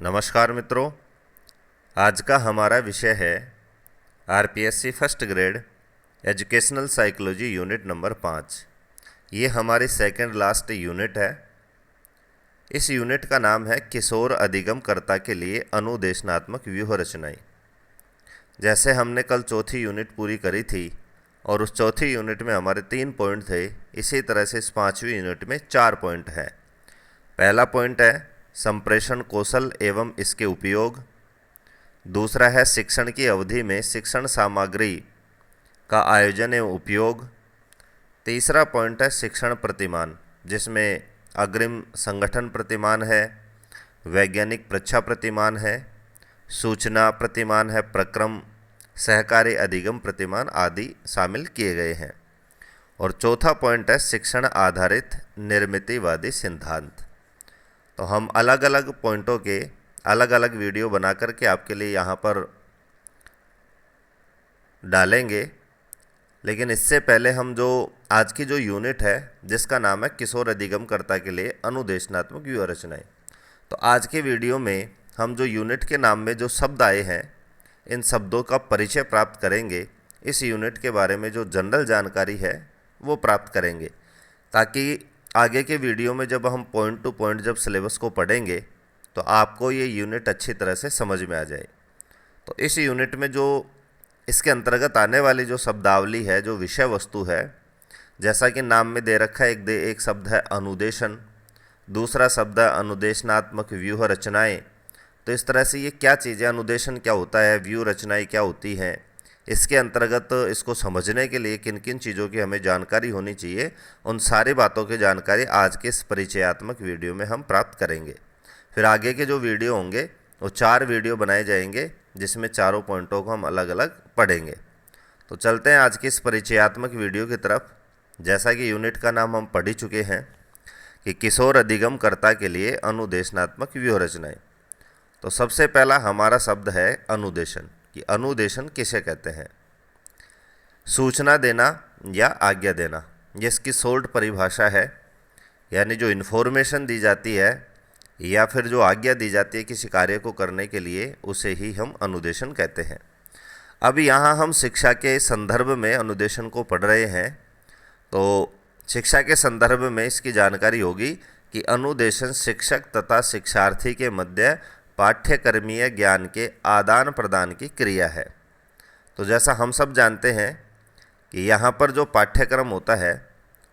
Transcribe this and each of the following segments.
नमस्कार मित्रों, आज का हमारा विषय है RPSC first grade educational psychology unit number 5। ये हमारी सेकंड लास्ट यूनिट है। इस यूनिट का नाम है किशोर अधिगमकर्ता के लिए अनुदेशनात्मक व्यूह रचनाएं। जैसे हमने कल चौथी यूनिट पूरी करी थी और उस चौथी यूनिट में हमारे 3 पॉइंट थे, इसी तरह से इस 5वीं यूनिट में 4 पॉइंट है। पहला पॉइंट है संप्रेषण कौशल एवं इसके उपयोग। दूसरा है शिक्षण की अवधि में शिक्षण सामग्री का आयोजन एवं उपयोग। तीसरा पॉइंट है शिक्षण प्रतिमान, जिसमें अग्रिम संगठन प्रतिमान है, वैज्ञानिक परीक्षा प्रतिमान है, सूचना प्रतिमान है, प्रक्रम सहकारी अधिगम प्रतिमान आदि शामिल किए गए हैं। और चौथा पॉइंट है शिक्षण आधारित निर्मितिवादी सिद्धांत। तो हम अलग अलग पॉइंटों के अलग अलग वीडियो बना करके आपके लिए यहाँ पर डालेंगे, लेकिन इससे पहले हम जो आज की जो यूनिट है जिसका नाम है किशोर अधिगमकर्ता के लिए अनुदेशनात्मक व्यूह रचनाएं, तो आज के वीडियो में हम जो यूनिट के नाम में जो शब्द आए हैं इन शब्दों का परिचय प्राप्त करेंगे। इस यूनिट के बारे में जो जनरल जानकारी है वो प्राप्त करेंगे, ताकि आगे के वीडियो में जब हम पॉइंट टू पॉइंट जब सिलेबस को पढ़ेंगे तो आपको ये यूनिट अच्छी तरह से समझ में आ जाए। तो इस यूनिट में जो इसके अंतर्गत आने वाली जो शब्दावली है, जो विषय वस्तु है, जैसा कि नाम में दे रखा है, एक शब्द है अनुदेशन, दूसरा शब्द है अनुदेशनात्मक व्यूह रचनाएं। तो इस तरह से ये क्या चीज़ें, अनुदेशन क्या होता है, व्यूह रचनाएं क्या होती हैं, इसके अंतर्गत इसको समझने के लिए किन किन चीज़ों की हमें जानकारी होनी चाहिए, उन सारी बातों की जानकारी आज के इस परिचयात्मक वीडियो में हम प्राप्त करेंगे। फिर आगे के जो वीडियो होंगे वो 4 वीडियो बनाए जाएंगे, जिसमें चारों पॉइंटों को हम अलग अलग पढ़ेंगे। तो चलते हैं आज की इस परिचयात्मक वीडियो की तरफ। जैसा कि यूनिट का नाम हम पढ़ ही चुके हैं कि किशोर अधिगमकर्ता के लिए अनुदेशनात्मक व्यूह रचनाएं। तो सबसे पहला हमारा शब्द है अनुदेशन, कि अनुदेशन किसे कहते हैं। सूचना देना या आज्ञा देना, ये इसकी शॉर्ट परिभाषा है, यानी जो इन्फॉर्मेशन दी जाती है या फिर जो आज्ञा दी जाती है किसी कार्य को करने के लिए, उसे ही हम अनुदेशन कहते हैं। अब यहाँ हम शिक्षा के संदर्भ में अनुदेशन को पढ़ रहे हैं, तो शिक्षा के संदर्भ में इसकी जानकारी होगी कि अनुदेशन शिक्षक तथा शिक्षार्थी के मध्य पाठ्यक्रमीय ज्ञान के आदान प्रदान की क्रिया है। तो जैसा हम सब जानते हैं कि यहाँ पर जो पाठ्यक्रम होता है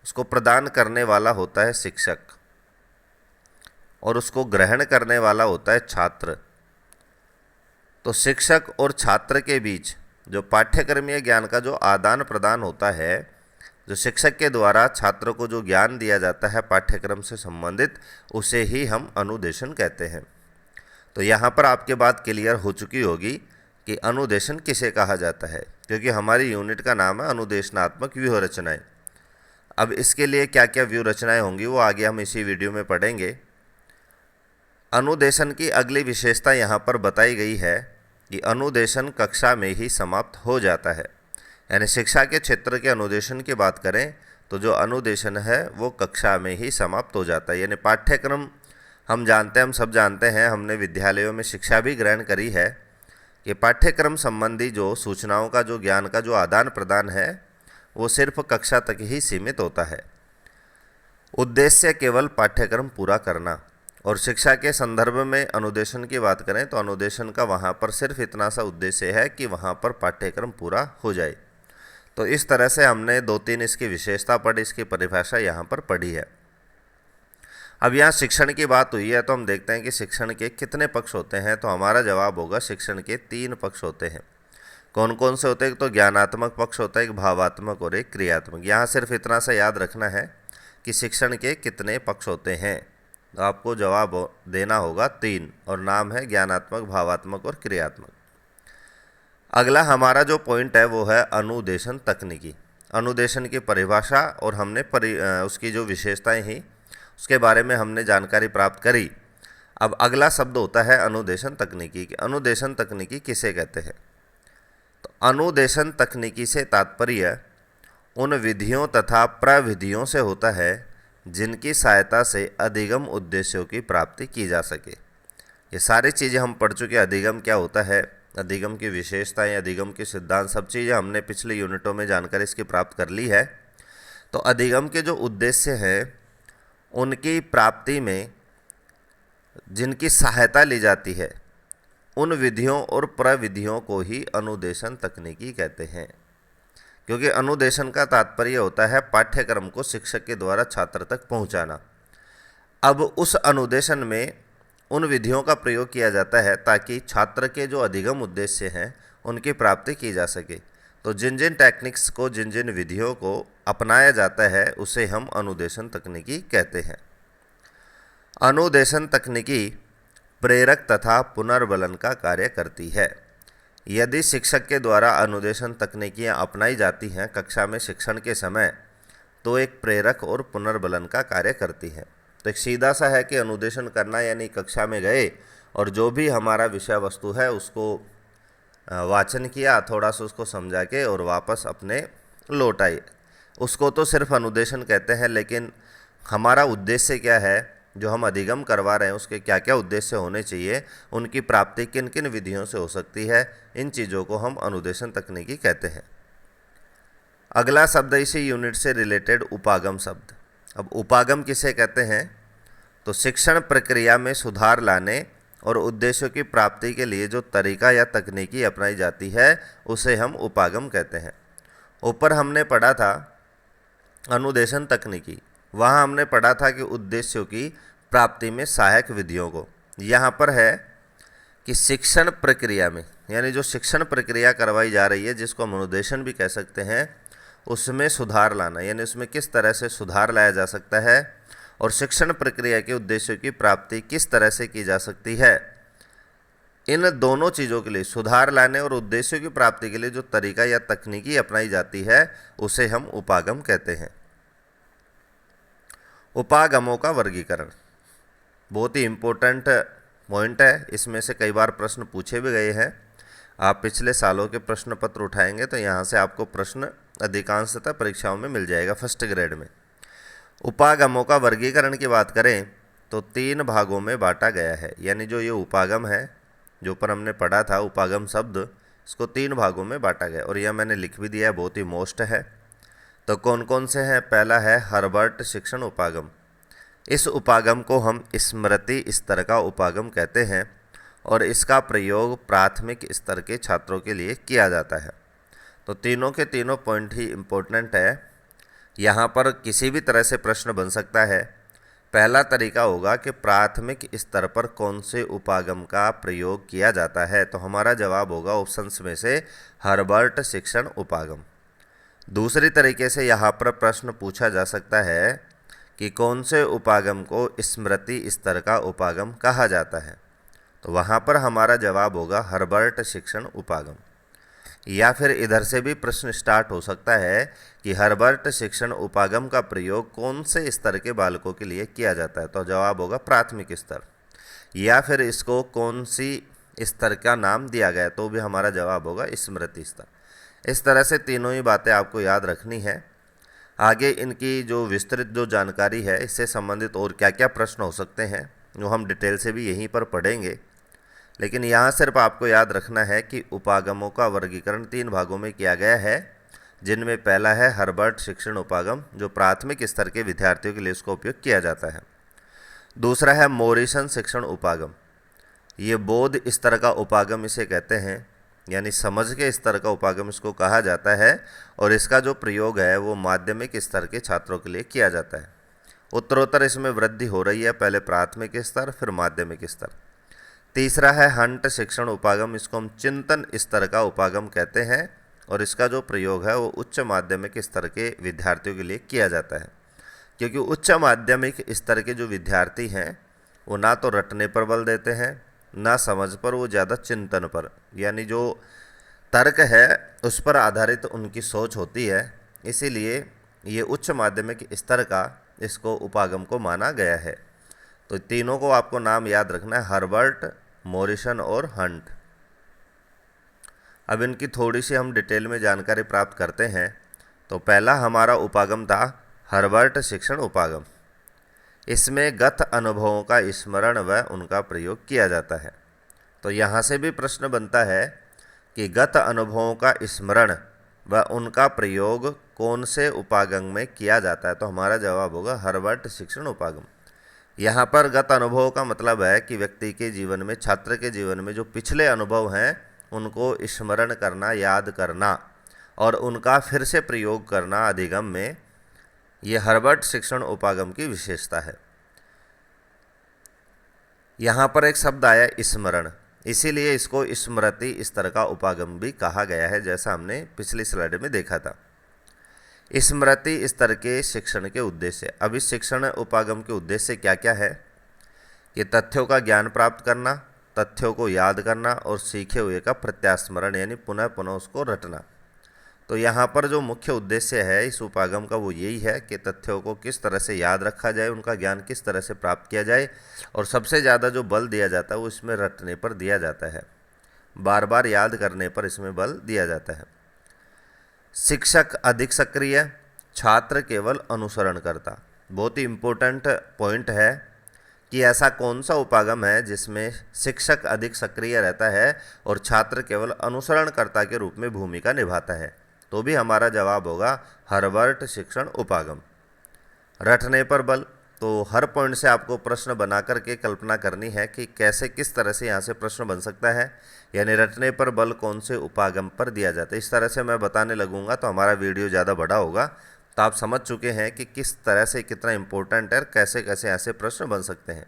उसको प्रदान करने वाला होता है शिक्षक और उसको ग्रहण करने वाला होता है छात्र। तो शिक्षक और छात्र के बीच जो पाठ्यक्रमीय ज्ञान का जो आदान प्रदान होता है, जो शिक्षक के द्वारा छात्र को जो ज्ञान दिया जाता है पाठ्यक्रम से संबंधित, उसे ही हम अनुदेशन कहते हैं। तो यहाँ पर आपके बात क्लियर हो चुकी होगी कि अनुदेशन किसे कहा जाता है, क्योंकि हमारी यूनिट का नाम है अनुदेशनात्मक व्यूह रचनाएं। अब इसके लिए क्या क्या व्यूह रचनाएं होंगी वो आगे हम इसी वीडियो में पढ़ेंगे। अनुदेशन की अगली विशेषता यहाँ पर बताई गई है कि अनुदेशन कक्षा में ही समाप्त हो जाता है। यानी शिक्षा के क्षेत्र के अनुदेशन की बात करें तो जो अनुदेशन है वो कक्षा में ही समाप्त हो जाता है। यानी पाठ्यक्रम हम जानते हैं, हम सब जानते हैं, हमने विद्यालयों में शिक्षा भी ग्रहण करी है कि पाठ्यक्रम संबंधी जो सूचनाओं का जो ज्ञान का जो आदान प्रदान है वो सिर्फ कक्षा तक ही सीमित होता है। उद्देश्य केवल पाठ्यक्रम पूरा करना। और शिक्षा के संदर्भ में अनुदेशन की बात करें तो अनुदेशन का वहाँ पर सिर्फ इतना सा उद्देश्य है कि वहाँ पर पाठ्यक्रम पूरा हो जाए। तो इस तरह से हमने 2-3 इसकी विशेषता पढ़ी, इसकी परिभाषा यहाँ पर पढ़ी है। अब यहाँ शिक्षण की बात हुई है तो हम देखते हैं कि शिक्षण के कितने पक्ष होते हैं। तो हमारा जवाब होगा शिक्षण के 3 पक्ष होते हैं। कौन कौन से होते हैं? तो ज्ञानात्मक पक्ष होता है, एक भावात्मक और एक क्रियात्मक। यहाँ सिर्फ इतना सा याद रखना है कि शिक्षण के कितने पक्ष होते हैं, तो आपको जवाब देना होगा 3, और नाम है ज्ञानात्मक, भावात्मक और क्रियात्मक। अगला हमारा जो पॉइंट है वो है अनुदेशन तकनीकी। अनुदेशन की परिभाषा और हमने उसकी जो विशेषताएं ही उसके बारे में हमने जानकारी प्राप्त करी। अब अगला शब्द होता है अनुदेशन तकनीकी। अनुदेशन तकनीकी किसे कहते हैं? तो अनुदेशन तकनीकी से तात्पर्य उन विधियों तथा प्रविधियों से होता है जिनकी सहायता से अधिगम उद्देश्यों की प्राप्ति की जा सके। ये सारी चीज़ें हम पढ़ चुके हैं। अधिगम क्या होता है, अधिगम की विशेषताएं, अधिगम के सिद्धांत, सब चीज़ें हमने पिछले यूनिटों में जानकारी इसकी प्राप्त कर ली है। तो अधिगम के जो उद्देश्य हैं उनकी प्राप्ति में जिनकी सहायता ली जाती है उन विधियों और प्रविधियों को ही अनुदेशन तकनीकी कहते हैं। क्योंकि अनुदेशन का तात्पर्य होता है पाठ्यक्रम को शिक्षक के द्वारा छात्र तक पहुंचाना। अब उस अनुदेशन में उन विधियों का प्रयोग किया जाता है ताकि छात्र के जो अधिगम उद्देश्य हैं उनकी प्राप्ति की जा सके। तो जिन जिन टेक्निक्स को, जिन जिन विधियों को अपनाया जाता है उसे हम अनुदेशन तकनीकी कहते हैं। अनुदेशन तकनीकी प्रेरक तथा पुनर्बलन का कार्य करती है। यदि शिक्षक के द्वारा अनुदेशन तकनीकियाँ अपनाई जाती हैं कक्षा में शिक्षण के समय, तो एक प्रेरक और पुनर्बलन का कार्य करती है। तो एक सीधा सा है कि अनुदेशन करना यानी कक्षा में गए और जो भी हमारा विषय वस्तु है उसको वाचन किया, थोड़ा सा उसको समझा के और वापस अपने लौट आए, उसको तो सिर्फ अनुदेशन कहते हैं। लेकिन हमारा उद्देश्य क्या है, जो हम अधिगम करवा रहे हैं उसके क्या क्या उद्देश्य होने चाहिए, उनकी प्राप्ति किन किन विधियों से हो सकती है, इन चीज़ों को हम अनुदेशन तकनीकी कहते हैं। अगला शब्द इसी यूनिट से रिलेटेड उपागम शब्द। अब उपागम किसे कहते हैं, तो शिक्षण प्रक्रिया में सुधार लाने और उद्देश्यों की प्राप्ति के लिए जो तरीका या तकनीकी अपनाई जाती है उसे हम उपागम कहते हैं। ऊपर हमने पढ़ा था अनुदेशन तकनीकी, वहाँ हमने पढ़ा था कि उद्देश्यों की प्राप्ति में सहायक विधियों को। यहाँ पर है कि शिक्षण प्रक्रिया में, यानी जो शिक्षण प्रक्रिया करवाई जा रही है जिसको हम अनुदेशन भी कह सकते हैं, उसमें सुधार लाना, यानी उसमें किस तरह से सुधार लाया जा सकता है और शिक्षण प्रक्रिया के उद्देश्यों की प्राप्ति किस तरह से की जा सकती है। इन दोनों चीज़ों के लिए, सुधार लाने और उद्देश्यों की प्राप्ति के लिए जो तरीका या तकनीकी अपनाई जाती है उसे हम उपागम कहते हैं। उपागमों का वर्गीकरण बहुत ही इम्पोर्टेंट पॉइंट है। इसमें से कई बार प्रश्न पूछे भी गए हैं। आप पिछले सालों के प्रश्न पत्र उठाएंगे तो यहाँ से आपको प्रश्न अधिकांशतः परीक्षाओं में मिल जाएगा फर्स्ट ग्रेड में। उपागमों का वर्गीकरण की बात करें तो 3 भागों में बांटा गया है। यानी जो ये उपागम है, जो पर हमने पढ़ा था उपागम शब्द, इसको 3 भागों में बांटा गया और यह मैंने लिख भी दिया है, बहुत ही मोस्ट है। तो कौन कौन से हैं, पहला है हर्बर्ट शिक्षण उपागम। इस उपागम को हम स्मृति स्तर का उपागम कहते हैं और इसका प्रयोग प्राथमिक स्तर के छात्रों के लिए किया जाता है। तो तीनों के तीनों पॉइंट ही इम्पोर्टेंट है। यहाँ पर किसी भी तरह से प्रश्न बन सकता है। पहला तरीका होगा कि प्राथमिक स्तर पर कौन से उपागम का प्रयोग किया जाता है, तो हमारा जवाब होगा ऑप्शंस में से हर्बर्ट शिक्षण उपागम। दूसरी तरीके से यहाँ पर प्रश्न पूछा जा सकता है कि कौन से उपागम को स्मृति स्तर का उपागम कहा जाता है, तो वहाँ पर हमारा जवाब होगा हर्बर्ट शिक्षण उपागम। या फिर इधर से भी प्रश्न स्टार्ट हो सकता है कि हर्बर्ट शिक्षण उपागम का प्रयोग कौन से स्तर के बालकों के लिए किया जाता है, तो जवाब होगा प्राथमिक स्तर। या फिर इसको कौन सी स्तर का नाम दिया गया, तो भी हमारा जवाब होगा स्मृति स्तर। इस तरह से तीनों ही बातें आपको याद रखनी है। आगे इनकी जो विस्तृत जो जानकारी है, इससे संबंधित और क्या क्या प्रश्न हो सकते हैं जो हम डिटेल से भी यहीं पर पढ़ेंगे। लेकिन यहाँ सिर्फ आपको याद रखना है कि उपागमों का वर्गीकरण 3 भागों में किया गया है, जिनमें पहला है हर्बर्ट शिक्षण उपागम, जो प्राथमिक स्तर के विद्यार्थियों के लिए इसका उपयोग किया जाता है। दूसरा है मोरिसन शिक्षण उपागम, ये बोध स्तर का उपागम इसे कहते हैं, यानी समझ के स्तर का उपागम इसको कहा जाता है और इसका जो प्रयोग है वो माध्यमिक स्तर के छात्रों के लिए किया जाता है। उत्तरोत्तर इसमें वृद्धि हो रही है, पहले प्राथमिक स्तर फिर माध्यमिक स्तर। तीसरा है हंट शिक्षण उपागम, इसको हम चिंतन स्तर का उपागम कहते हैं और इसका जो प्रयोग है वो उच्च माध्यमिक स्तर के विद्यार्थियों के लिए किया जाता है। क्योंकि उच्च माध्यमिक स्तर के जो विद्यार्थी हैं वो ना तो रटने पर बल देते हैं, ना समझ पर, वो ज़्यादा चिंतन पर, यानी जो तर्क है उस पर आधारित उनकी सोच होती है। इसीलिए ये उच्च माध्यमिक स्तर का इसको उपागम को माना गया है। तो तीनों को आपको नाम याद रखना है, हर्बर्ट, मोरिसन और हंट। अब इनकी थोड़ी सी हम डिटेल में जानकारी प्राप्त करते हैं। तो पहला हमारा उपागम था हर्बर्ट शिक्षण उपागम। इसमें गत अनुभवों का स्मरण व उनका प्रयोग किया जाता है। तो यहाँ से भी प्रश्न बनता है कि गत अनुभवों का स्मरण व उनका प्रयोग कौन से उपागम में किया जाता है। तो हमारा जवाब होगा हर्बर्ट शिक्षण उपागम। यहाँ पर गत अनुभव का मतलब है कि व्यक्ति के जीवन में, छात्र के जीवन में जो पिछले अनुभव हैं उनको स्मरण करना, याद करना और उनका फिर से प्रयोग करना अधिगम में, ये हर्बर्ट शिक्षण उपागम की विशेषता है। यहाँ पर एक शब्द आया स्मरण, इसीलिए इसको स्मृति स्तर का उपागम भी कहा गया है, जैसा हमने पिछली स्लाइड में देखा था। स्मृति स्तर के शिक्षण के उद्देश्य। अब इस शिक्षण उपागम के उद्देश्य क्या क्या है कि तथ्यों का ज्ञान प्राप्त करना, तथ्यों को याद करना और सीखे हुए का प्रत्यास्मरण यानी पुनः पुनः उसको रटना। तो यहाँ पर जो मुख्य उद्देश्य है इस उपागम का वो यही है कि तथ्यों को किस तरह से याद रखा जाए, उनका ज्ञान किस तरह से प्राप्त किया जाए और सबसे ज़्यादा जो बल दिया जाता है वो इसमें रटने पर दिया जाता है, बार बार याद करने पर इसमें बल दिया जाता है। शिक्षक अधिक सक्रिय, छात्र केवल अनुसरण करता। बहुत ही इम्पोर्टेंट पॉइंट है कि ऐसा कौन सा उपागम है जिसमें शिक्षक अधिक सक्रिय रहता है और छात्र केवल अनुसरणकर्ता के रूप में भूमिका निभाता है। तो भी हमारा जवाब होगा हर्बर्ट शिक्षण उपागम। रटने पर बल, तो हर पॉइंट से आपको प्रश्न बना करके कल्पना करनी है कि कैसे, किस तरह से यहाँ से प्रश्न बन सकता है, यानी रटने पर बल कौन से उपागम पर दिया जाता है। इस तरह से मैं बताने लगूंगा तो हमारा वीडियो ज़्यादा बड़ा होगा। तो आप समझ चुके हैं कि किस तरह से, कितना इम्पोर्टेंट है, कैसे कैसे ऐसे प्रश्न बन सकते हैं।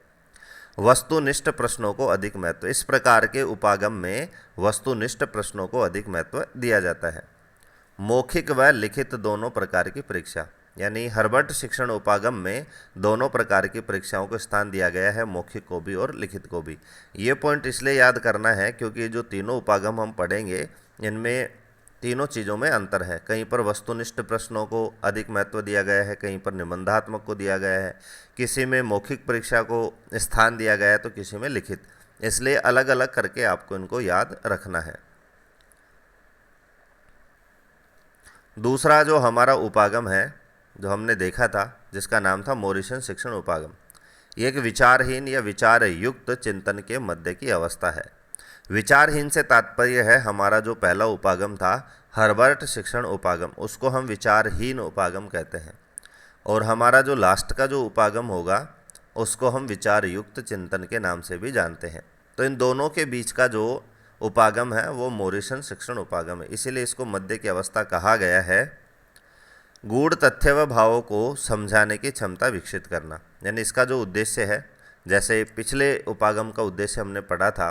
वस्तुनिष्ठ प्रश्नों को अधिक महत्व। इस प्रकार के उपागम में वस्तुनिष्ठ प्रश्नों को अधिक महत्व दिया जाता है। मौखिक व लिखित दोनों प्रकार की परीक्षा, यानी हर्बर्ट शिक्षण उपागम में दोनों प्रकार की परीक्षाओं को स्थान दिया गया है, मौखिक को भी और लिखित को भी। ये पॉइंट इसलिए याद करना है क्योंकि जो तीनों उपागम हम पढ़ेंगे इनमें तीनों चीज़ों में अंतर है। कहीं पर वस्तुनिष्ठ प्रश्नों को अधिक महत्व दिया गया है, कहीं पर निबंधात्मक को दिया गया है, किसी में मौखिक परीक्षा को स्थान दिया गया है तो किसी में लिखित। इसलिए अलग अलग करके आपको इनको याद रखना है। दूसरा जो हमारा उपागम है जो हमने देखा था जिसका नाम था मोरिसन शिक्षण उपागम, ये एक विचारहीन या विचार युक्त चिंतन के मध्य की अवस्था है। विचारहीन से तात्पर्य है हमारा जो पहला उपागम था हर्बर्ट शिक्षण उपागम, उसको हम विचारहीन उपागम कहते हैं, और हमारा जो लास्ट का जो उपागम होगा उसको हम विचार युक्त चिंतन के नाम से भी जानते हैं। तो इन दोनों के बीच का जो उपागम है वो मोरिसन शिक्षण उपागम है, इसीलिए इसको मध्य की अवस्था कहा गया है। गूढ़ तथ्य व भावों को समझाने की क्षमता विकसित करना, यानी इसका जो उद्देश्य है, जैसे पिछले उपागम का उद्देश्य हमने पढ़ा था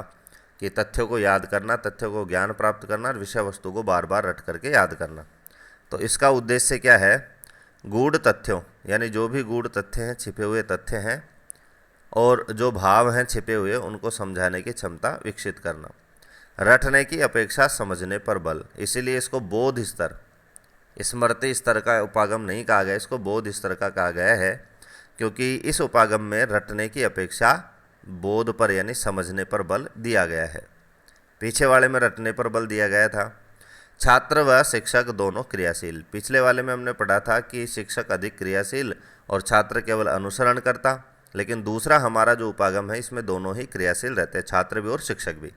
कि तथ्यों को याद करना, तथ्यों को ज्ञान प्राप्त करना और विषय वस्तु को बार बार रट करके याद करना। तो इसका उद्देश्य क्या है, गूढ़ तथ्यों यानी जो भी गूढ़ तथ्य हैं, छिपे हुए तथ्य हैं और जो भाव हैं छिपे हुए, उनको समझाने की क्षमता विकसित करना। रटने की अपेक्षा समझने पर बल, इसीलिए इसको बोध स्तर, स्मृति स्तर का उपागम नहीं कहा गया, इसको बोध स्तर का कहा गया है क्योंकि इस उपागम में रटने की अपेक्षा बोध पर यानी समझने पर बल दिया गया है। पीछे वाले में रटने पर बल दिया गया था। छात्र व शिक्षक दोनों क्रियाशील, पिछले वाले में हमने पढ़ा था कि शिक्षक अधिक क्रियाशील और छात्र केवल अनुसरण करता, लेकिन दूसरा हमारा जो उपागम है इसमें दोनों ही क्रियाशील रहते हैं, छात्र भी और शिक्षक भी।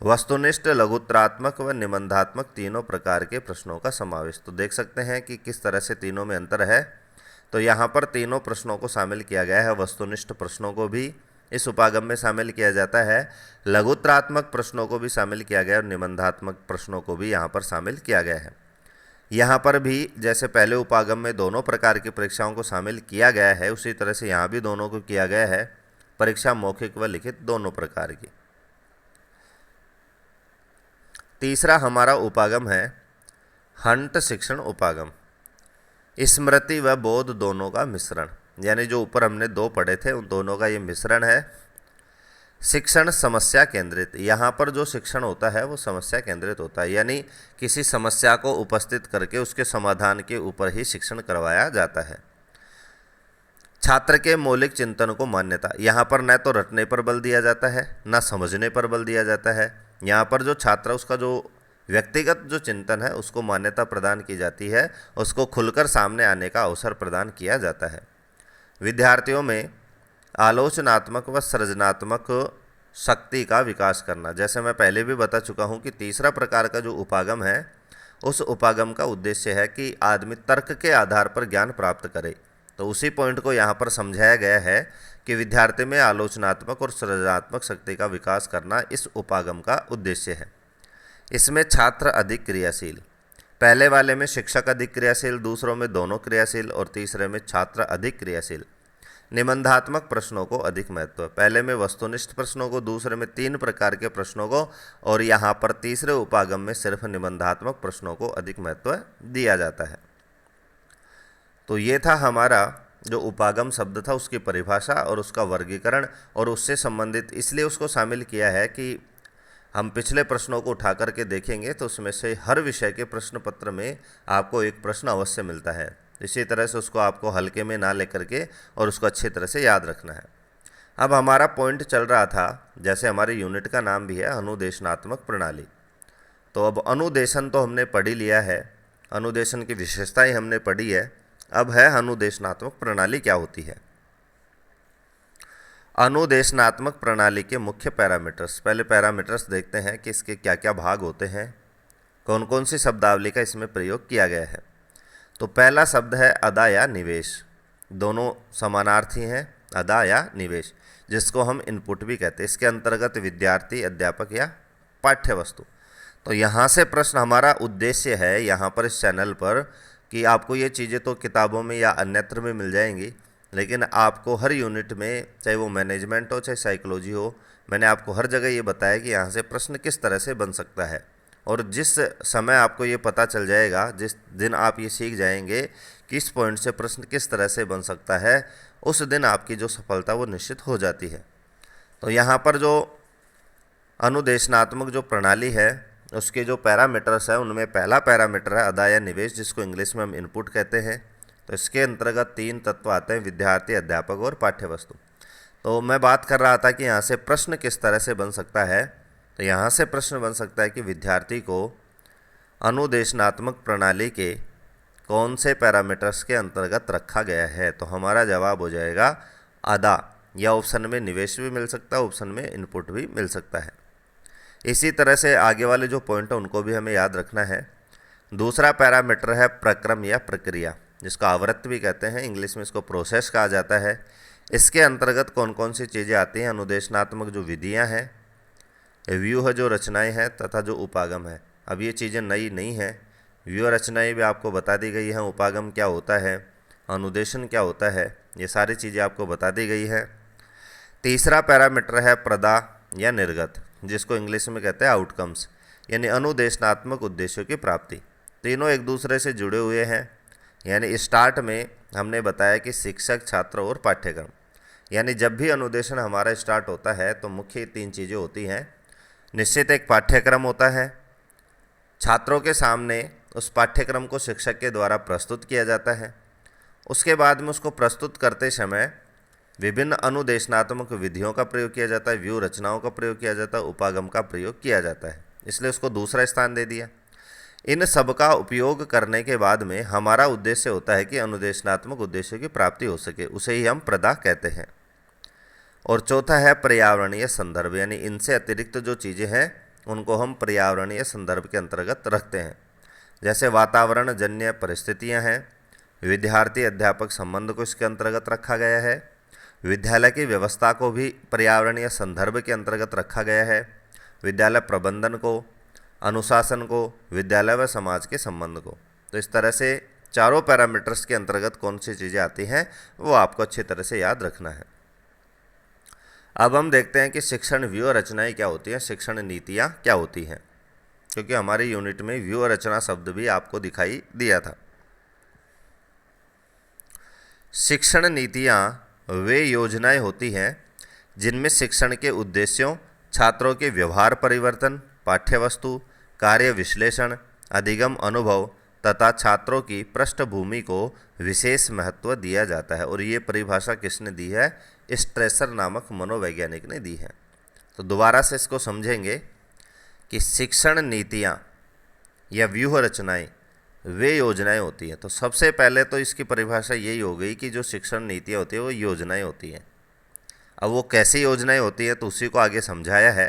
वस्तुनिष्ठ, लघुत्रात्मक व निबंधात्मक तीनों प्रकार के प्रश्नों का समावेश। तो देख सकते हैं कि किस तरह से तीनों में अंतर है। तो यहाँ पर तीनों प्रश्नों को शामिल किया गया है। वस्तुनिष्ठ प्रश्नों को भी इस उपागम में शामिल किया जाता है, लघुत्रात्मक प्रश्नों को भी शामिल किया गया और निबंधात्मक प्रश्नों को भी यहाँ पर शामिल किया गया है। यहाँ पर भी जैसे पहले उपागम में दोनों प्रकार की परीक्षाओं को शामिल किया गया है, उसी तरह से यहाँ भी दोनों को किया गया है, परीक्षा मौखिक व लिखित दोनों प्रकार की। तीसरा हमारा उपागम है हंट शिक्षण उपागम, स्मृति व बोध दोनों का मिश्रण, यानी जो ऊपर हमने दो पढ़े थे उन दोनों का ये मिश्रण है। शिक्षण समस्या केंद्रित, यहाँ पर जो शिक्षण होता है वो समस्या केंद्रित होता है, यानी किसी समस्या को उपस्थित करके उसके समाधान के ऊपर ही शिक्षण करवाया जाता है। छात्र के मौलिक चिंतन को मान्यता, यहाँ पर न तो रटने पर बल दिया जाता है न समझने पर बल दिया जाता है। यहाँ पर जो छात्र उसका जो व्यक्तिगत जो चिंतन है उसको मान्यता प्रदान की जाती है, उसको खुलकर सामने आने का अवसर प्रदान किया जाता है। विद्यार्थियों में आलोचनात्मक व सृजनात्मक शक्ति का विकास करना। जैसे मैं पहले भी बता चुका हूँ कि तीसरा प्रकार का जो उपागम है, उस उपागम का उद्देश्य है कि आदमी तर्क के आधार पर ज्ञान प्राप्त करे। तो उसी पॉइंट को यहाँ पर समझाया गया है कि विद्यार्थी में आलोचनात्मक और सृजनात्मक शक्ति का विकास करना इस उपागम का उद्देश्य है। इसमें छात्र अधिक क्रियाशील, पहले वाले में शिक्षक अधिक क्रियाशील, दूसरों में दोनों क्रियाशील और तीसरे में छात्र अधिक क्रियाशील। निबंधात्मक प्रश्नों को अधिक महत्व है, पहले में वस्तुनिष्ठ प्रश्नों को, दूसरे में 3 प्रकार के प्रश्नों को, और यहाँ पर तीसरे उपागम में सिर्फ निबंधात्मक प्रश्नों को अधिक महत्व दिया जाता है। तो ये था हमारा जो उपागम शब्द था उसकी परिभाषा और उसका वर्गीकरण, और उससे संबंधित इसलिए उसको शामिल किया है कि हम पिछले प्रश्नों को उठा करके देखेंगे तो उसमें से हर विषय के प्रश्न पत्र में आपको एक प्रश्न अवश्य मिलता है। इसी तरह से उसको आपको हल्के में ना लेकर के और उसको अच्छी तरह से याद रखना है। अब हमारा पॉइंट चल रहा था, जैसे हमारे यूनिट का नाम भी है अनुदेशनात्मक प्रणाली। तो अब अनुदेशन तो हमने पढ़ ही लिया है, अनुदेशन की विशेषताएं हमने पढ़ी है। अब है अनुदेशनात्मक प्रणाली क्या होती है। अनुदेशनात्मक प्रणाली के मुख्य पैरामीटर्स, पहले पैरामीटर्स देखते हैं कि इसके क्या क्या भाग होते हैं, कौन कौन सी शब्दावली का इसमें प्रयोग किया गया है। तो पहला शब्द है अदा या निवेश, दोनों समानार्थी हैं, अदा या निवेश, जिसको हम इनपुट भी कहते हैं। इसके अंतर्गत विद्यार्थी, अध्यापक या पाठ्य वस्तु। तो यहाँ से प्रश्न, हमारा उद्देश्य है यहाँ पर इस चैनल पर कि आपको ये चीज़ें तो किताबों में या अन्यत्र में मिल जाएंगी, लेकिन आपको हर यूनिट में, चाहे वो मैनेजमेंट हो चाहे साइकोलॉजी हो, मैंने आपको हर जगह ये बताया कि यहाँ से प्रश्न किस तरह से बन सकता है। और जिस समय आपको ये पता चल जाएगा, जिस दिन आप ये सीख जाएंगे कि इस पॉइंट से प्रश्न किस तरह से बन सकता है, उस दिन आपकी जो सफलता वो निश्चित हो जाती है। तो यहाँ पर जो अनुदेशनात्मक जो प्रणाली है उसके जो पैरामीटर्स हैं, उनमें पहला पैरामीटर है अदा या निवेश, जिसको इंग्लिश में हम इनपुट कहते हैं। तो इसके अंतर्गत 3 तत्व आते हैं, विद्यार्थी, अध्यापक और पाठ्य वस्तु। तो मैं बात कर रहा था कि यहाँ से प्रश्न किस तरह से बन सकता है। तो यहाँ से प्रश्न बन सकता है कि विद्यार्थी को अनुदेशनात्मक प्रणाली के कौन से पैरामीटर्स के अंतर्गत रखा गया है। तो हमारा जवाब हो जाएगा अदा, या ऑप्शन में निवेश भी मिल सकता है, ऑप्शन में इनपुट भी मिल सकता है। इसी तरह से आगे वाले जो पॉइंट है उनको भी हमें याद रखना है। दूसरा पैरामीटर है प्रक्रम या प्रक्रिया, जिसका आवृत्ति भी कहते हैं, इंग्लिश में इसको प्रोसेस कहा जाता है। इसके अंतर्गत कौन कौन सी चीज़ें आती हैं, अनुदेशनात्मक जो विधियां हैं, व्यूह जो रचनाएं हैं, तथा जो उपागम है। अब ये चीज़ें नई नहीं हैं, व्यूह रचनाएं भी आपको बता दी गई हैं, उपागम क्या होता है, अनुदेशन क्या होता है, ये सारी चीज़ें आपको बता दी गई है। तीसरा पैरामीटर है प्रदा या निर्गत, जिसको इंग्लिश में कहते हैं आउटकम्स, यानी अनुदेशनात्मक उद्देश्यों की प्राप्ति। तीनों एक दूसरे से जुड़े हुए हैं। यानी स्टार्ट में हमने बताया कि शिक्षक, छात्र और पाठ्यक्रम, यानी जब भी अनुदेशन हमारा स्टार्ट होता है तो मुख्य 3 चीज़ें होती हैं। निश्चित एक पाठ्यक्रम होता है, छात्रों के सामने उस पाठ्यक्रम को शिक्षक के द्वारा प्रस्तुत किया जाता है। उसके बाद में उसको प्रस्तुत करते समय विभिन्न अनुदेशनात्मक विधियों का प्रयोग किया जाता है, व्यू रचनाओं का प्रयोग किया जाता है, उपागम का प्रयोग किया जाता है, इसलिए उसको दूसरा स्थान दे दिया। इन सब का उपयोग करने के बाद में हमारा उद्देश्य होता है कि अनुदेशनात्मक उद्देश्य की प्राप्ति हो सके, उसे ही हम प्रदा कहते हैं। और चौथा है पर्यावरणीय संदर्भ, यानी इनसे अतिरिक्त जो चीज़ें हैं उनको हम पर्यावरणीय संदर्भ के अंतर्गत रखते हैं। जैसे वातावरण जन्य परिस्थितियां हैं, विद्यार्थी अध्यापक संबंध को इसके अंतर्गत रखा गया है, विद्यालय की व्यवस्था को भी पर्यावरणीय संदर्भ के अंतर्गत रखा गया है, विद्यालय प्रबंधन को, अनुशासन को, विद्यालय व समाज के संबंध को। तो इस तरह से चारों पैरामीटर्स के अंतर्गत कौन सी चीज़ें आती हैं वो आपको अच्छी तरह से याद रखना है। अब हम देखते हैं कि शिक्षण व्यूह रचनाएं क्या होती हैं, शिक्षण नीतियाँ क्या होती हैं, क्योंकि हमारे यूनिट में व्यूह रचना शब्द भी आपको दिखाई दिया था। शिक्षण नीतियाँ वे योजनाएं होती हैं जिनमें शिक्षण के उद्देश्यों, छात्रों के व्यवहार परिवर्तन, पाठ्यवस्तु, कार्य विश्लेषण, अधिगम अनुभव तथा छात्रों की पृष्ठभूमि को विशेष महत्व दिया जाता है। और ये परिभाषा किसने दी है, स्ट्रेसर नामक मनोवैज्ञानिक ने दी है। तो दोबारा से इसको समझेंगे कि शिक्षण नीतियाँ या व्यूह रचनाएं वे योजनाएं होती हैं। तो सबसे पहले तो इसकी परिभाषा यही हो गई कि जो शिक्षण नीतियाँ होती है वो योजनाएं होती हैं। अब वो कैसी योजनाएं होती हैं तो उसी को आगे समझाया है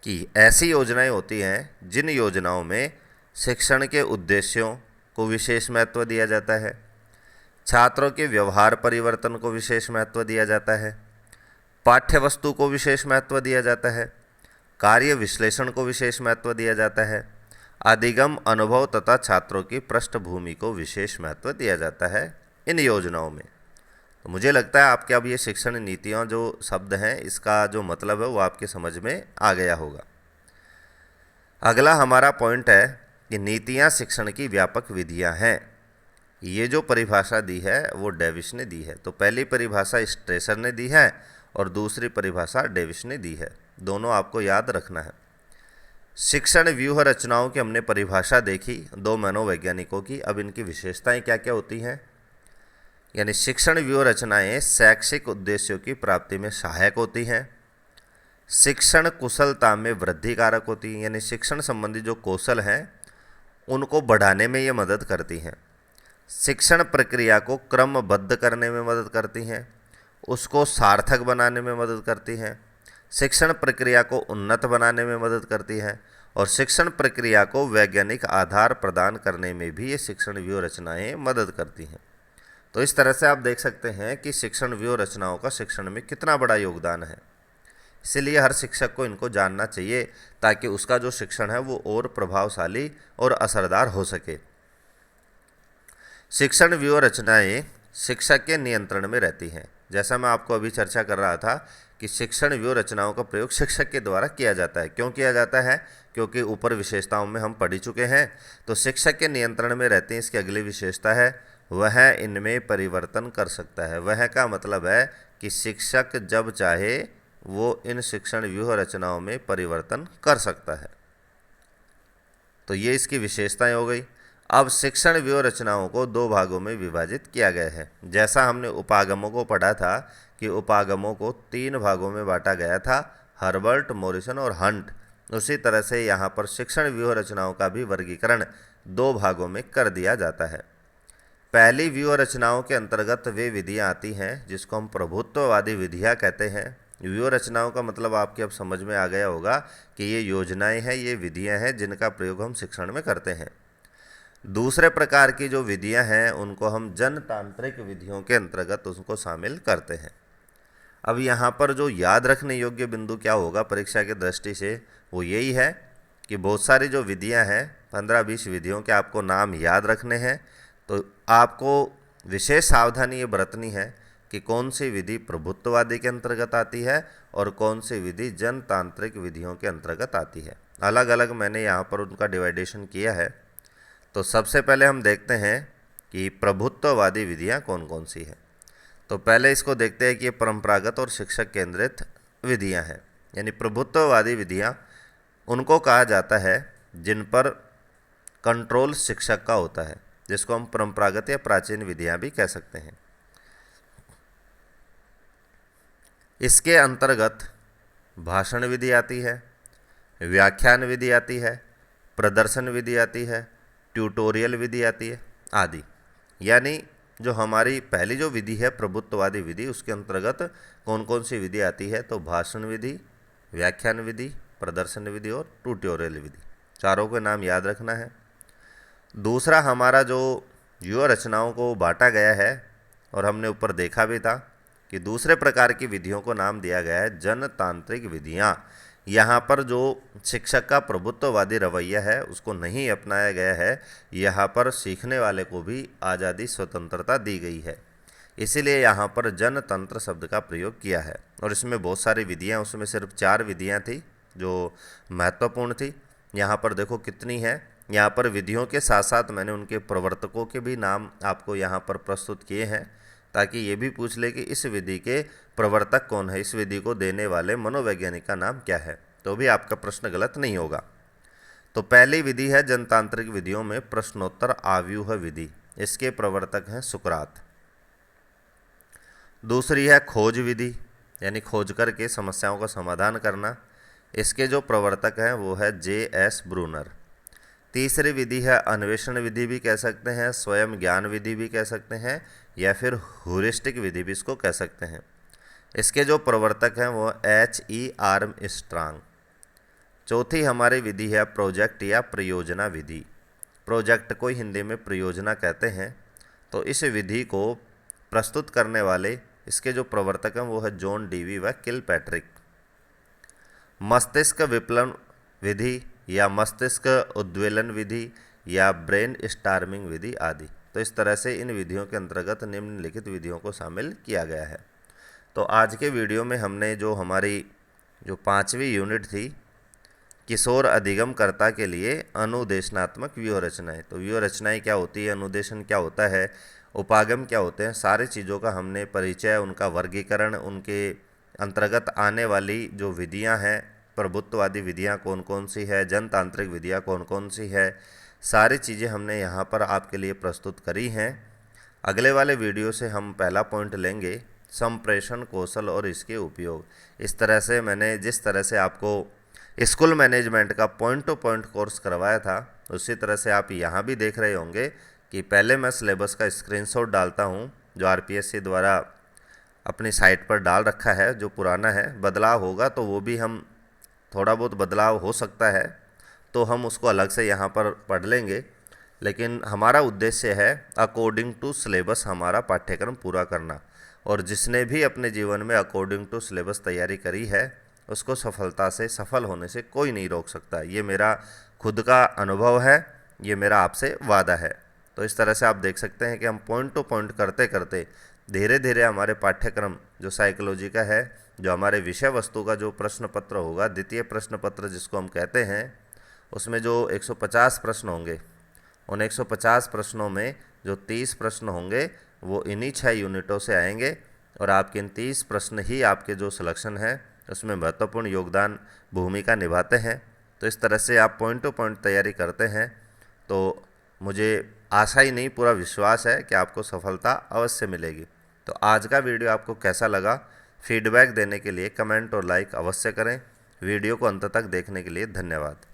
कि ऐसी योजनाएं होती हैं जिन योजनाओं में शिक्षण के उद्देश्यों को विशेष महत्व दिया जाता है, छात्रों के व्यवहार परिवर्तन को विशेष महत्व दिया जाता है, पाठ्य वस्तु को विशेष महत्व दिया जाता है, कार्य विश्लेषण को विशेष महत्व दिया जाता है, अधिगम अनुभव तथा छात्रों की पृष्ठभूमि को विशेष महत्व दिया जाता है इन योजनाओं में। तो मुझे लगता है आपके अब ये शिक्षण नीतियाँ जो शब्द हैं इसका जो मतलब है वो आपके समझ में आ गया होगा। अगला हमारा पॉइंट है कि नीतियाँ शिक्षण की व्यापक विधियाँ हैं। ये जो परिभाषा दी है वो डेविस ने दी है। तो पहली परिभाषा स्ट्रेसर ने दी है और दूसरी परिभाषा डेविस ने दी है। दोनों आपको याद रखना है। शिक्षण व्यूह रचनाओं की हमने परिभाषा देखी, दो मनोवैज्ञानिकों की। अब इनकी विशेषताएं क्या क्या होती हैं। यानी शिक्षण व्यूह रचनाएं शैक्षिक उद्देश्यों की प्राप्ति में सहायक होती हैं, शिक्षण कुशलता में वृद्धि कारक होती हैं, यानी शिक्षण संबंधी जो कौशल हैं उनको बढ़ाने में ये मदद करती हैं, शिक्षण प्रक्रिया को क्रमबद्ध करने में मदद करती हैं, उसको सार्थक बनाने में मदद करती हैं, शिक्षण प्रक्रिया को उन्नत बनाने में मदद करती है और शिक्षण प्रक्रिया को वैज्ञानिक आधार प्रदान करने में भी ये शिक्षण व्यूह रचनाएं मदद करती हैं। तो इस तरह से आप देख सकते हैं कि शिक्षण व्यूह रचनाओं का शिक्षण में कितना बड़ा योगदान है। इसीलिए हर शिक्षक को इनको जानना चाहिए ताकि उसका जो शिक्षण है वो और प्रभावशाली और असरदार हो सके। शिक्षण व्यूह रचनाएं शिक्षक के नियंत्रण में रहती हैं। जैसा मैं आपको अभी चर्चा कर रहा था कि शिक्षण व्यूह रचनाओं का प्रयोग शिक्षक के द्वारा किया जाता है। क्यों किया जाता है? क्योंकि ऊपर विशेषताओं में हम पढ़ चुके हैं। तो शिक्षक के नियंत्रण में रहते हैं। इसकी अगली विशेषता है वह इनमें परिवर्तन कर सकता है। वह का मतलब है कि शिक्षक जब चाहे वो इन शिक्षण व्यूह रचनाओं में परिवर्तन कर सकता है। तो ये इसकी विशेषताएं हो गई। अब शिक्षण व्यूह रचनाओं को दो भागों में विभाजित किया गया है। जैसा हमने उपागमों को पढ़ा था कि उपागमों को तीन भागों में बांटा गया था, हर्बर्ट, मॉरिसन और हंट। उसी तरह से यहाँ पर शिक्षण व्यूह रचनाओं का भी वर्गीकरण दो भागों में कर दिया जाता है। पहली व्यूह रचनाओं के अंतर्गत वे विधियाँ आती हैं जिसको हम प्रभुत्ववादी विधियाँ कहते हैं। व्यूह रचनाओं का मतलब आपके अब समझ में आ गया होगा कि ये योजनाएं हैं, ये विधियाँ हैं जिनका प्रयोग हम शिक्षण में करते हैं। दूसरे प्रकार की जो विधियां हैं उनको हम जनतांत्रिक विधियों के अंतर्गत उसको शामिल करते हैं। अब यहाँ पर जो याद रखने योग्य बिंदु क्या होगा परीक्षा की दृष्टि से, वो यही है कि बहुत सारी जो विधियां हैं 15-20 विधियों के आपको नाम याद रखने हैं। तो आपको विशेष सावधानी ये बरतनी है कि कौन सी विधि प्रभुत्ववादी के अंतर्गत आती है और कौन सी विधि जनतांत्रिक विधियों के अंतर्गत आती है। अलग अलग मैंने यहाँ पर उनका डिवाइडेशन किया है। तो सबसे पहले हम देखते हैं कि प्रभुत्ववादी विधियां कौन कौन सी हैं। तो पहले इसको देखते हैं कि ये परंपरागत और शिक्षक केंद्रित विधियां हैं। यानी प्रभुत्ववादी विधियां उनको कहा जाता है जिन पर कंट्रोल शिक्षक का होता है, जिसको हम परंपरागत या प्राचीन विधियां भी कह सकते हैं। इसके अंतर्गत भाषण विधि आती है, व्याख्यान विधि आती है, प्रदर्शन विधि आती है, ट्यूटोरियल विधि आती है आदि। यानी जो हमारी पहली जो विधि है प्रभुत्ववादी विधि, उसके अंतर्गत कौन कौन सी विधि आती है? तो भाषण विधि, व्याख्यान विधि, प्रदर्शन विधि और ट्यूटोरियल विधि, चारों के नाम याद रखना है। दूसरा, हमारा जो व्यूह रचनाओं को बांटा गया है और हमने ऊपर देखा भी था कि दूसरे प्रकार की विधियों को नाम दिया गया है जनतांत्रिक विधियाँ। यहाँ पर जो शिक्षक का प्रभुत्ववादी रवैया है उसको नहीं अपनाया गया है। यहाँ पर सीखने वाले को भी आज़ादी, स्वतंत्रता दी गई है। इसीलिए यहाँ पर जनतंत्र शब्द का प्रयोग किया है। और इसमें बहुत सारी विधियाँ, उसमें सिर्फ 4 विधियाँ थी जो महत्वपूर्ण थी। यहाँ पर देखो कितनी है। यहाँ पर विधियों के साथ साथ मैंने उनके प्रवर्तकों के भी नाम आपको यहाँ पर प्रस्तुत किए हैं ताकि ये भी पूछ ले कि इस विधि के प्रवर्तक कौन है, इस विधि को देने वाले मनोवैज्ञानिक का नाम क्या है, तो भी आपका प्रश्न गलत नहीं होगा। तो पहली विधि है जनतांत्रिक विधियों में प्रश्नोत्तर आव्यूह विधि। इसके प्रवर्तक हैं सुकरात। दूसरी है खोज विधि, यानी खोज करके समस्याओं का समाधान करना। इसके जो प्रवर्तक हैं वो है J.S. ब्रूनर। तीसरी विधि है अन्वेषण विधि भी कह सकते हैं, स्वयं ज्ञान विधि भी कह सकते हैं, या फिर ह्यूरिस्टिक विधि भी इसको कह सकते हैं। इसके जो प्रवर्तक हैं वो H.E. आर्मस्ट्रांग। चौथी हमारी विधि है प्रोजेक्ट या प्रयोजना विधि। प्रोजेक्ट को हिंदी में प्रयोजना कहते हैं। तो इस विधि को प्रस्तुत करने वाले इसके जो प्रवर्तक हैं वो है जॉन डीवी व किलपैट्रिक। मस्तिष्क विप्लवन विधि या मस्तिष्क उद्वेलन विधि या ब्रेन स्टार्मिंग विधि आदि। तो इस तरह से इन विधियों के अंतर्गत निम्नलिखित विधियों को शामिल किया गया है। तो आज के वीडियो में हमने जो हमारी जो 5वीं यूनिट थी किशोर अधिगमकर्ता के लिए अनुदेशनात्मक व्यूह रचनाएँ, तो व्यूह रचनाएँ क्या होती है, अनुदेशन क्या होता है, उपागम क्या होते हैं, सारी चीज़ों का हमने परिचय, उनका वर्गीकरण, उनके अंतर्गत आने वाली जो विधियां हैं, प्रभुत्ववादी विधियां कौन कौन सी है, जनतांत्रिक विधियां कौन कौन सी है, सारी चीज़ें हमने यहाँ पर आपके लिए प्रस्तुत करी हैं। अगले वाले वीडियो से हम पहला पॉइंट लेंगे संप्रेषण कौशल और इसके उपयोग। इस तरह से मैंने जिस तरह से आपको स्कूल मैनेजमेंट का पॉइंट टू पॉइंट कोर्स करवाया था, उसी तरह से आप यहाँ भी देख रहे होंगे कि पहले मैं सिलेबस का स्क्रीनशॉट डालता हूँ जो आरपीएससी द्वारा अपनी साइट पर डाल रखा है, जो पुराना है। बदलाव होगा तो वो भी हम थोड़ा बहुत बदलाव हो सकता है तो हम उसको अलग से यहाँ पर पढ़ लेंगे, लेकिन हमारा उद्देश्य है अकॉर्डिंग टू सिलेबस हमारा पाठ्यक्रम पूरा करना। और जिसने भी अपने जीवन में अकॉर्डिंग टू सिलेबस तैयारी करी है उसको सफलता से सफल होने से कोई नहीं रोक सकता। ये मेरा खुद का अनुभव है, ये मेरा आपसे वादा है। तो इस तरह से आप देख सकते हैं कि हम पॉइंट टू पॉइंट करते करते धीरे धीरे हमारे पाठ्यक्रम जो साइकोलॉजी का है, जो हमारे विषय वस्तु का जो प्रश्न पत्र होगा, द्वितीय प्रश्न पत्र जिसको हम कहते हैं, उसमें जो 150 प्रश्न होंगे, उन 150 प्रश्नों में जो 30 प्रश्न होंगे वो इन्हीं 6 यूनिटों से आएंगे। और आपके इन 30 प्रश्न ही आपके जो सिलेक्शन है उसमें महत्वपूर्ण योगदान भूमिका निभाते हैं। तो इस तरह से आप पॉइंट टू पॉइंट तैयारी करते हैं तो मुझे आशा ही नहीं, पूरा विश्वास है कि आपको सफलता अवश्य मिलेगी। तो आज का वीडियो आपको कैसा लगा, फीडबैक देने के लिए कमेंट और लाइक अवश्य करें। वीडियो को अंत तक देखने के लिए धन्यवाद।